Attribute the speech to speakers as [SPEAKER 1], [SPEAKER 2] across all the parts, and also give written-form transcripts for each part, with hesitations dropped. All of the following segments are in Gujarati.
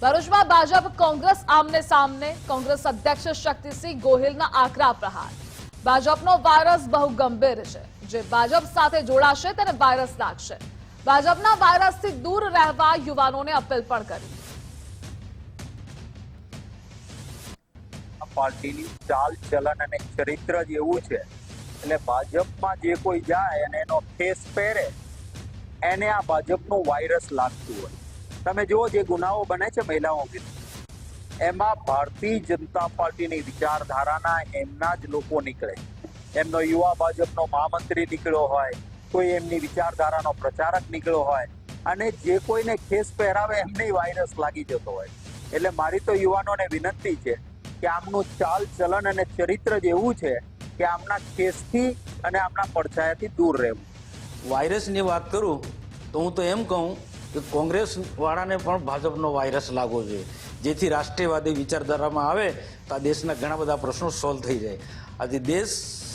[SPEAKER 1] ભરૂચમાં ભાજપ કોંગ્રેસ આમને સામને, કોંગ્રેસ અધ્યક્ષ શક્તિસિંહ ગોહિલના આકરા પ્રહાર। ભાજપનો વાયરસ બહુ ગંભીર છે, જે ભાજપ સાથે જોડાશે તેને વાયરસ લાગશે। ભાજપના વાયરસથી દૂર રહેવા યુવાનોને અપીલ પણ કરી।
[SPEAKER 2] પાર્ટીની ચાલ ચલન અને ચરિત્ર જ એવું છે, એટલે ભાજપમાં જે કોઈ જાય અને એનો ફેસ પહેરે એને આ ભાજપનું વાયરસ લાગતું હોય। તમે જુઓ જે ગુનાઓ બને છે મહિલાઓ વિરુદ્ધ, એમાં ભારતીય જનતા પાર્ટીની વિચારધારાના એમના જ લોકો નીકળે। એમનો યુવા ભાજપનો મહામંત્રી નીકળ્યો હોય, કોઈ એમની વિચારધારાનો પ્રચારક નીકળ્યો હોય, અને જે કોઈને ખેસ પહેરાવે એમને વાયરસ લાગી જતો હોય। એટલે મારી તો યુવાનોને વિનંતી છે કે આમનું ચાલ ચલન અને ચરિત્ર જ એવું છે કે આમના કેસથી અને આમના પડછાયાથી દૂર રહેવું।
[SPEAKER 3] વાયરસની વાત કરું તો હું તો એમ કહું કે કોંગ્રેસ વાળાને પણ ભાજપનો વાયરસ લાગવો જોઈએ, જેથી રાષ્ટ્રીયવાદી વિચારધારામાં આવે તો આ દેશના ઘણા બધા પ્રશ્નો સોલ્વ થઈ જાય। આજે દેશ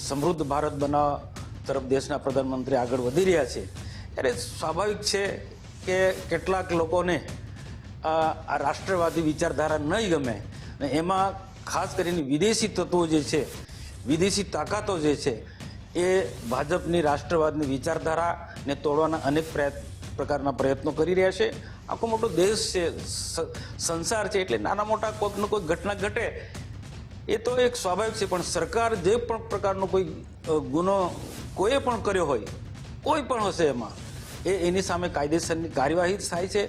[SPEAKER 3] સમૃદ્ધ ભારત બનાવવા તરફ દેશના પ્રધાનમંત્રી આગળ વધી રહ્યા છે, ત્યારે સ્વાભાવિક છે કે કેટલાક લોકોને આ રાષ્ટ્રવાદી વિચારધારા નહીં ગમે, અને એમાં ખાસ કરીને વિદેશી તત્વો જે છે, વિદેશી તાકાતો જે છે, એ ભાજપની રાષ્ટ્રવાદની વિચારધારાને તોડવાના અનેક પ્રકારના પ્રયત્નો કરી રહ્યા છે। આખો મોટો દેશ છે, સંસાર છે, એટલે નાના મોટા કોઈકનો કોઈ ઘટના ઘટે એ તો એક સ્વાભાવિક છે, પણ સરકાર જે પણ પ્રકારનો કોઈ ગુનો કોઈએ પણ કર્યો હોય, કોઈ પણ હશે એમાં, એની સામે કાયદેસરની કાર્યવાહી થાય છે।